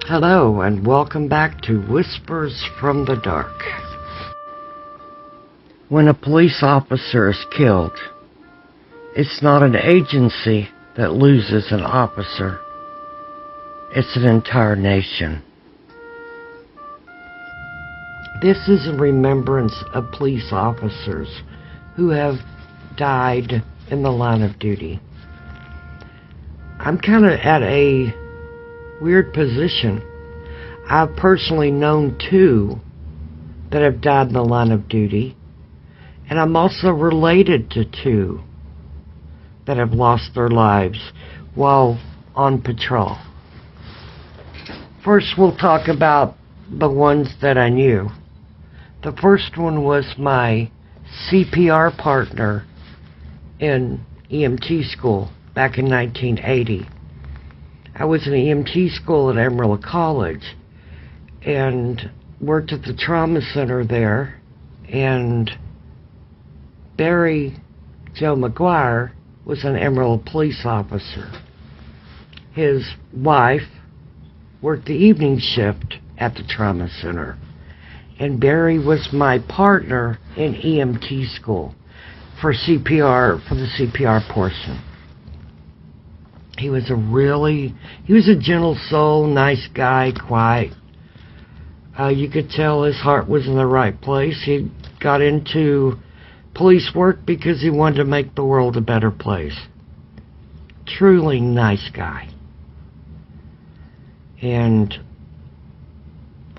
Hello, and welcome back to Whispers from the Dark. When a police officer is killed, it's not an agency that loses an officer. It's an entire nation. This is in remembrance of police officers who have died in the line of duty. I'm kind of at a weird position. I've personally known 2 that have died in the line of duty, and I'm also related to 2 that have lost their lives while on patrol. First, we'll talk about the ones that I knew. The first one was my CPR partner in EMT school back in 1980. I was in EMT school at Amarillo College and worked at the trauma center there, and Barry Joe McGuire was an Amarillo police officer. His wife worked the evening shift at the trauma center, and Barry was my partner in EMT school for CPR, for the CPR portion. He was a gentle soul, nice guy, quiet. You could tell his heart was in the right place. He got into police work because he wanted to make the world a better place. Truly nice guy. And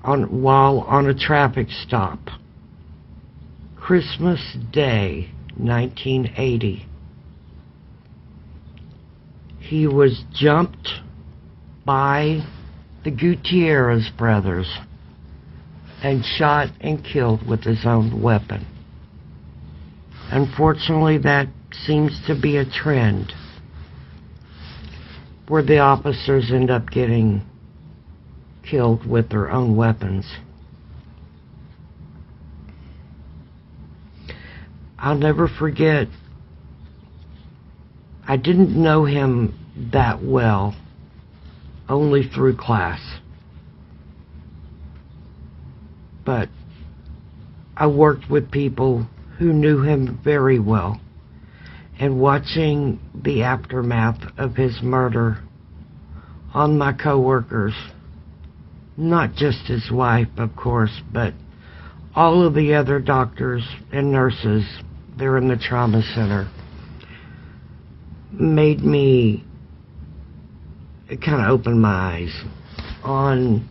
while on a traffic stop, Christmas Day, 1980, he was jumped by the Gutierrez brothers and shot and killed with his own weapon. Unfortunately, that seems to be a trend where the officers end up getting killed with their own weapons. I'll never forget, I didn't know him that well, only through class. But I worked with people who knew him very well, and watching the aftermath of his murder on my coworkers, not just his wife, of course, but all of the other doctors and nurses there in the trauma center, made me kind of open my eyes on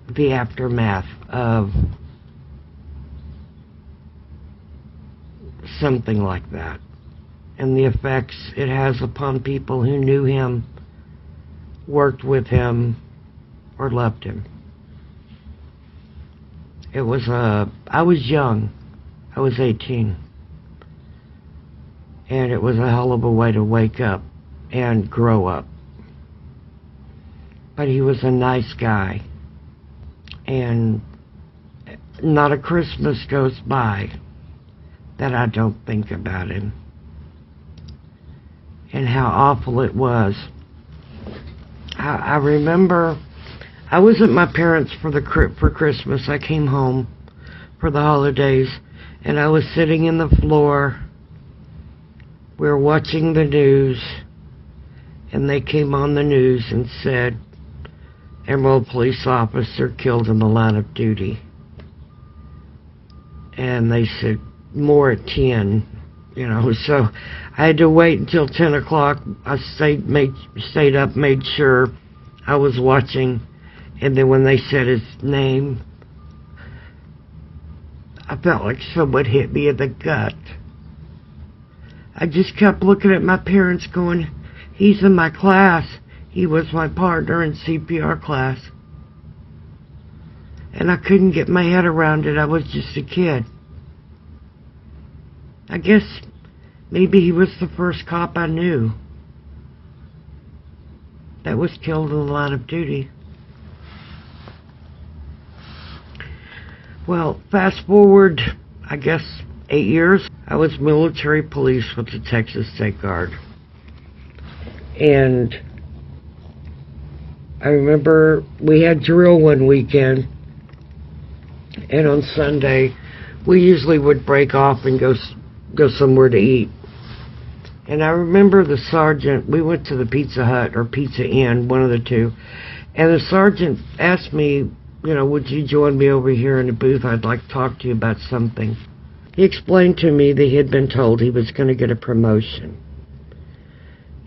the aftermath of something like that and the effects it has upon people who knew him, worked with him, or loved him. I was young. I was 18. And it was a hell of a way to wake up and grow up. But he was a nice guy. And not a Christmas goes by that I don't think about him and how awful it was. I remember I was at my parents' for Christmas. I came home for the holidays, and I was sitting in the floor. We were watching the news, and they came on the news and said, Amarillo police officer killed in the line of duty. And they said, more at 10, so I had to wait until 10 o'clock. I stayed up, made sure I was watching, and then when they said his name, I felt like someone hit me in the gut. I just kept looking at my parents going, he's in my class. He was my partner in CPR class. And I couldn't get my head around it. I was just a kid. I guess maybe he was the first cop I knew that was killed in the line of duty. Well, fast forward, I guess, 8 years. I was military police with the Texas State Guard. And I remember we had drill one weekend, and on Sunday, we usually would break off and go somewhere to eat. And I remember the sergeant, we went to the Pizza Hut or Pizza Inn, one of the two, and the sergeant asked me, would you join me over here in the booth? I'd like to talk to you about something. He explained to me that he had been told he was going to get a promotion,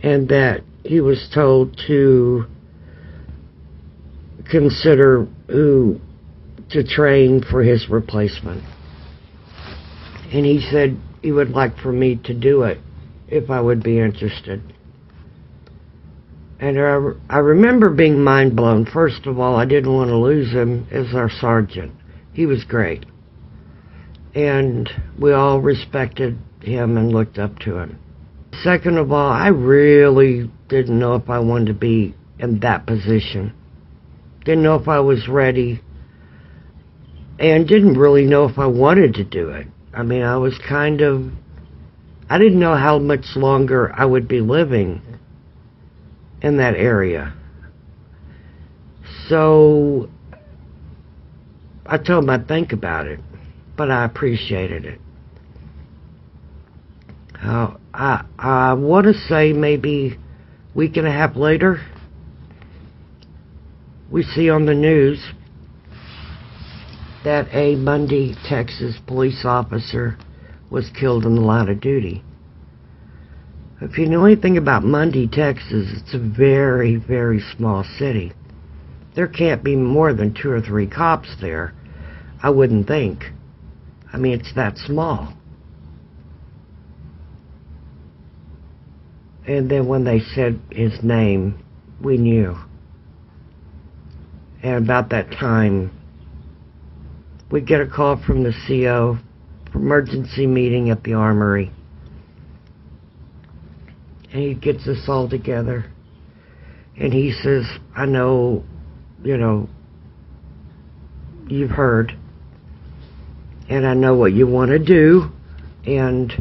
and that he was told to consider who to train for his replacement. And he said he would like for me to do it if I would be interested. And I remember being mind blown. First of all, I didn't want to lose him as our sergeant. He was great. And we all respected him and looked up to him. Second of all, I really didn't know if I wanted to be in that position. Didn't know if I was ready, and didn't really know if I wanted to do it. I mean, I didn't know how much longer I would be living in that area. So I told him I'd think about it, but I appreciated it. I want to say maybe a week and a half later, we see on the news that a Mundy, Texas police officer was killed in the line of duty. If you know anything about Mundy, Texas, it's a very, very small city. There can't be more than 2 or 3 cops there, I wouldn't think. I mean, it's that small. And then when they said his name, we knew. And about that time, we get a call from the CO for emergency meeting at the armory. And he gets us all together. And he says, I know, you've heard. And I know what you want to do. And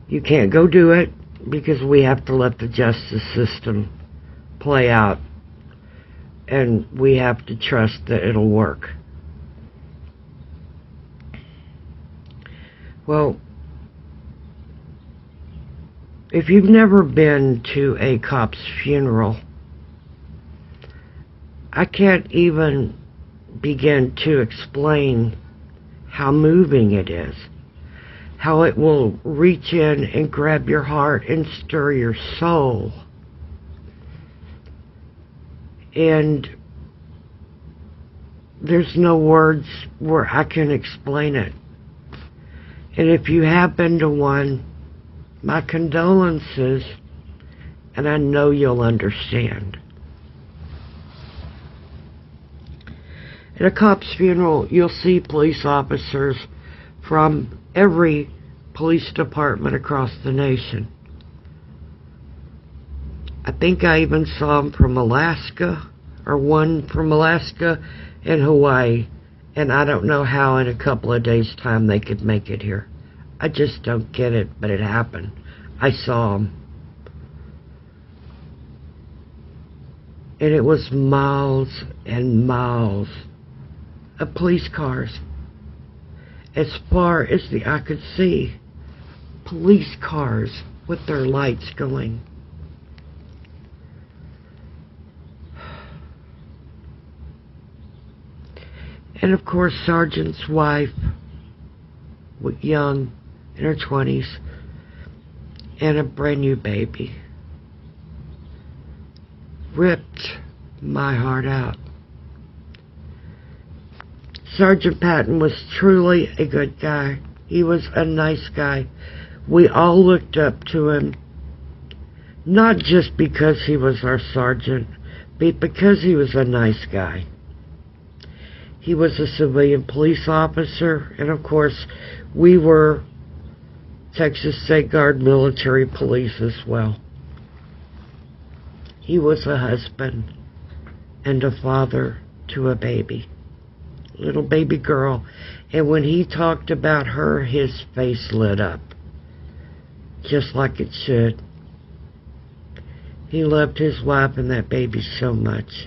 you can't go do it because we have to let the justice system play out. And we have to trust that it'll work. Well, if you've never been to a cop's funeral, I can't even begin to explain how moving it is. How it will reach in and grab your heart and stir your soul. And there's no words where I can explain it. And if you have been to one, my condolences, and I know you'll understand. At a cop's funeral, you'll see police officers from every police department across the nation. I think I even saw them from Alaska, or one from Alaska and Hawaii, and I don't know how in a couple of days' time they could make it here. I just don't get it, but it happened. I saw them. And it was miles and miles of police cars. As far as the eye could see, police cars with their lights going. And of course, Sergeant's wife, young, in her 20s, and a brand new baby. Ripped my heart out. Sergeant Patton was truly a good guy. He was a nice guy. We all looked up to him, not just because he was our sergeant, but because he was a nice guy. He was a civilian police officer, and of course, we were Texas State Guard military police as well. He was a husband and a father to a baby, little baby girl, and when he talked about her, his face lit up, just like it should. He loved his wife and that baby so much.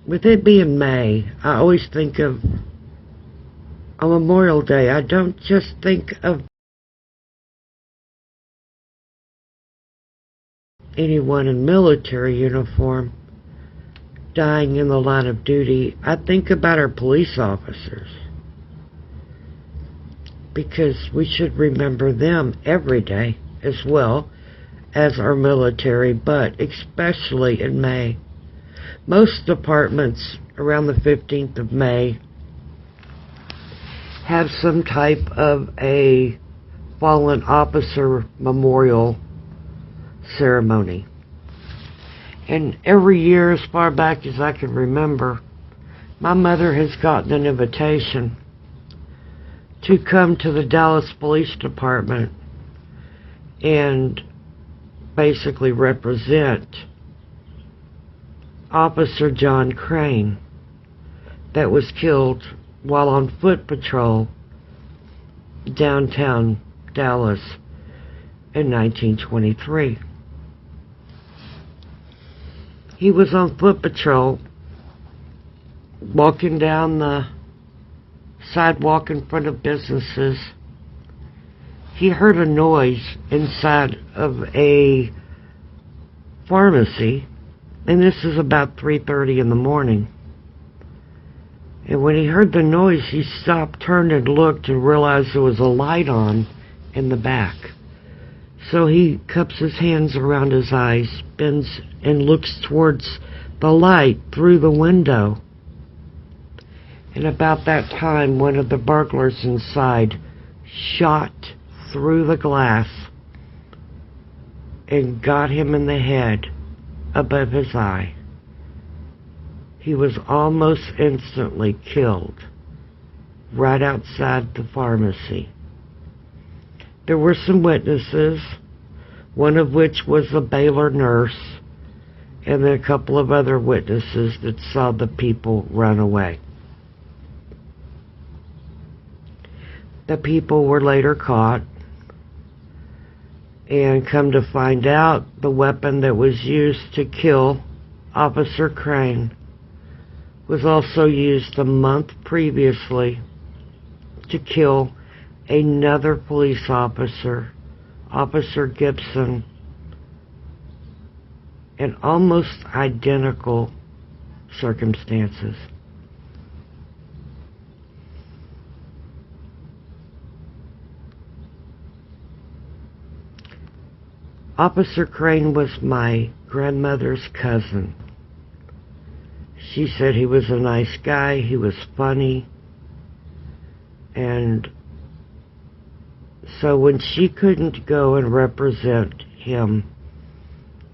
with it being May, I always think of, on Memorial Day, I don't just think of anyone in military uniform dying in the line of duty. I think about our police officers, because we should remember them every day as well as our military, but especially in May. Most departments around the 15th of May have some type of a fallen officer memorial ceremony. And every year, as far back as I can remember, my mother has gotten an invitation to come to the Dallas Police Department and basically represent Officer John Crane, that was killed while on foot patrol downtown Dallas in 1923. He was on foot patrol, walking down the sidewalk in front of businesses. He heard a noise inside of a pharmacy, and this is about 3:30 in the morning. And when he heard the noise, he stopped, turned and looked, and realized there was a light on in the back. So he cups his hands around his eyes, bends and looks towards the light through the window. And about that time, one of the burglars inside shot through the glass and got him in the head above his eye. He was almost instantly killed right outside the pharmacy. There were some witnesses, one of which was a Baylor nurse, and then a couple of other witnesses that saw the people run away. The people were later caught, and come to find out, the weapon that was used to kill Officer Crane was also used a month previously to kill another police officer, Officer Gibson, in almost identical circumstances. Officer Crane was my grandmother's cousin. She said he was a nice guy, he was funny, and so when she couldn't go and represent him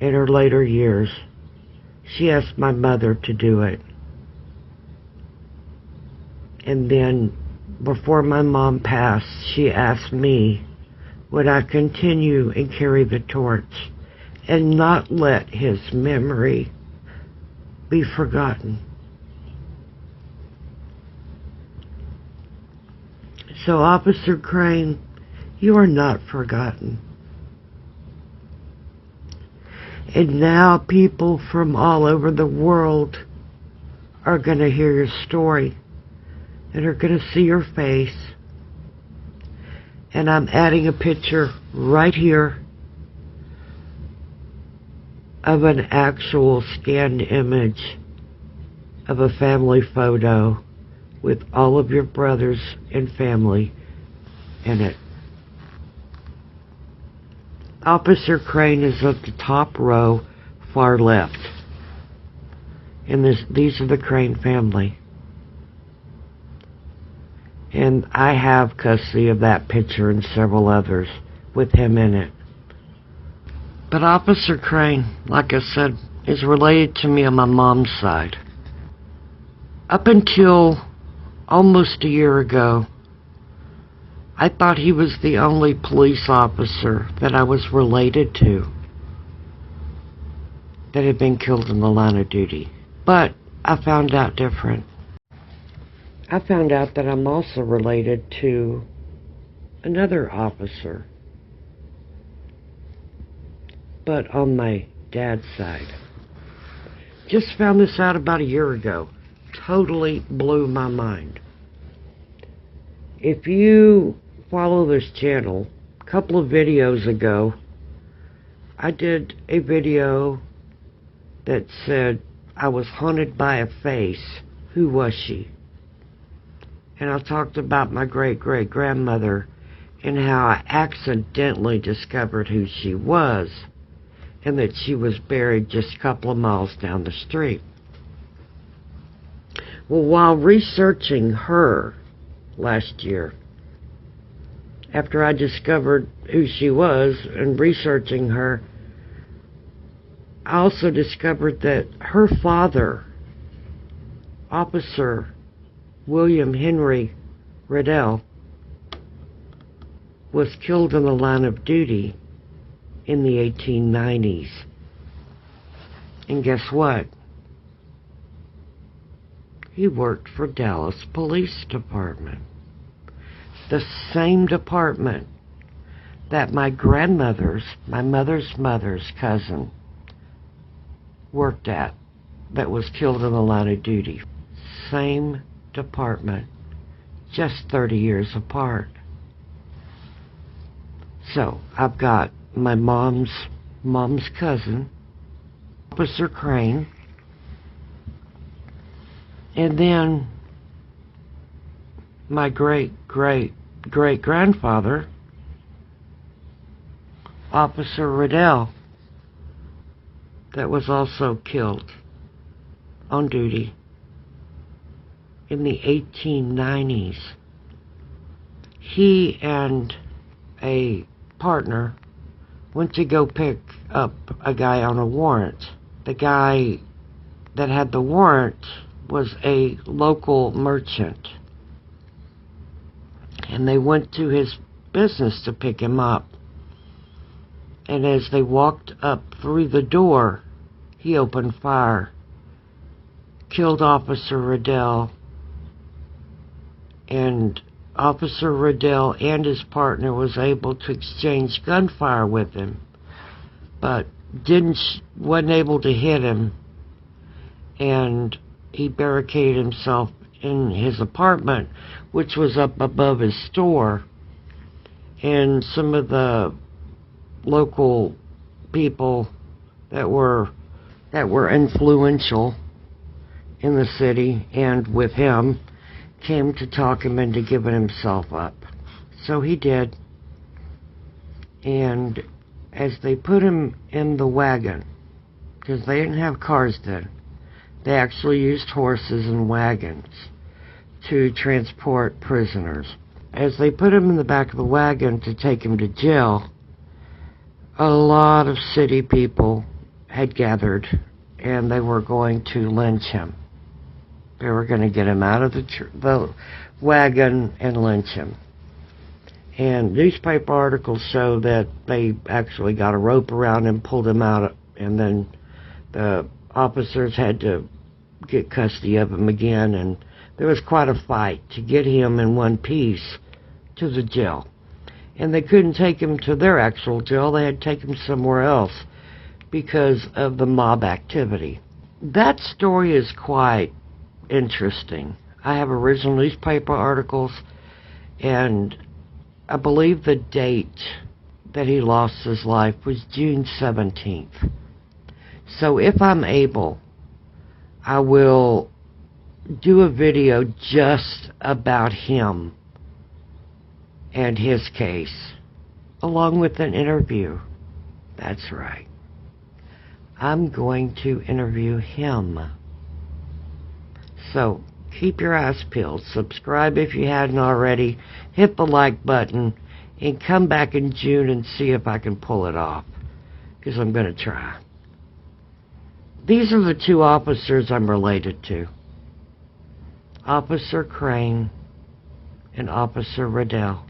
in her later years, she asked my mother to do it. And then, before my mom passed, she asked me, would I continue and carry the torch and not let his memory be forgotten. So, Officer Crane, you are not forgotten. And now people from all over the world are going to hear your story and are going to see your face. And I'm adding a picture right here of an actual scanned image of a family photo with all of your brothers and family in it. Officer Crane is at the top row, far left. And these are the Crane family. And I have custody of that picture and several others with him in it. But Officer Crane, like I said, is related to me on my mom's side. Up until almost a year ago, I thought he was the only police officer that I was related to that had been killed in the line of duty. But I found out different. I found out that I'm also related to another officer, but on my dad's side. Just found this out about a year ago. Totally blew my mind. If you follow this channel, a couple of videos ago, I did a video that said I was haunted by a face. Who was she? And I talked about my great-great-grandmother and how I accidentally discovered who she was, and that she was buried just a couple of miles down the street. Well, while researching her last year, after I discovered who she was and researching her, I also discovered that her father, Officer William Henry Riddell, was killed in the line of duty in the 1890s. And guess what? He worked for Dallas Police Department. The same department that my mother's mother's cousin worked at, that was killed in the line of duty. Same department, just 30 years apart. So I've got my mom's cousin, Officer Crane, and then my great-great-great-grandfather, Officer Riddell, that was also killed on duty in the 1890s. He and a partner went to go pick up a guy on a warrant. The guy that had the warrant was a local merchant, and they went to his business to pick him up. And as they walked up through the door, he opened fire, killed Officer Riddell, and Officer Riddell and his partner was able to exchange gunfire with him, but wasn't able to hit him, and he barricaded himself in his apartment, which was up above his store. And some of the local people that were influential in the city and with him came to talk him into giving himself up. So he did. And as they put him in the wagon, because they didn't have cars then, they actually used horses and wagons to transport prisoners. As they put him in the back of the wagon to take him to jail, a lot of city people had gathered, and they were going to lynch him. They were going to get him out of the wagon and lynch him. And newspaper articles show that they actually got a rope around him, pulled him out, and then the officers had to get custody of him again, and there was quite a fight to get him in one piece to the jail. And they couldn't take him to their actual jail, they had to take him somewhere else because of the mob activity. That story is quite interesting. I have original newspaper articles, and I believe the date that he lost his life was June 17th. So if I'm able, I will do a video just about him and his case, along with an interview. That's right. I'm going to interview him. So keep your eyes peeled. Subscribe if you hadn't already. Hit the like button. And come back in June and see if I can pull it off. Because I'm going to try. These are the two officers I'm related to. Officer Crane and Officer Riddell.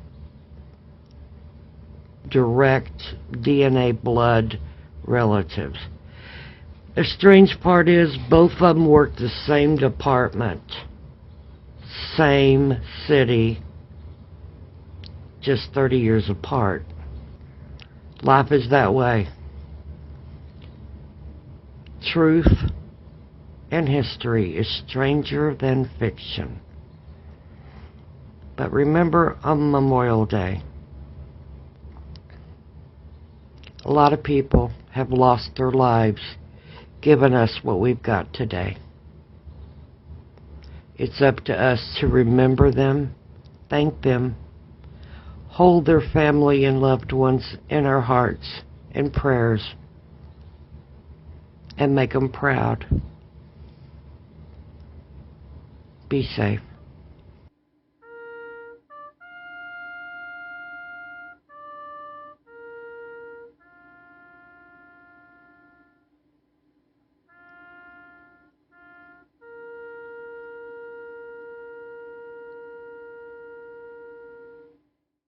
Direct DNA blood relatives. The strange part is both of them worked the same department, same city, just 30 years apart. Life is that way. Truth and history is stranger than fiction. But remember, on Memorial Day, a lot of people have lost their lives giving us what we've got today. It's up to us to remember them, thank them, hold their family and loved ones in our hearts and prayers, and make them proud. Be safe.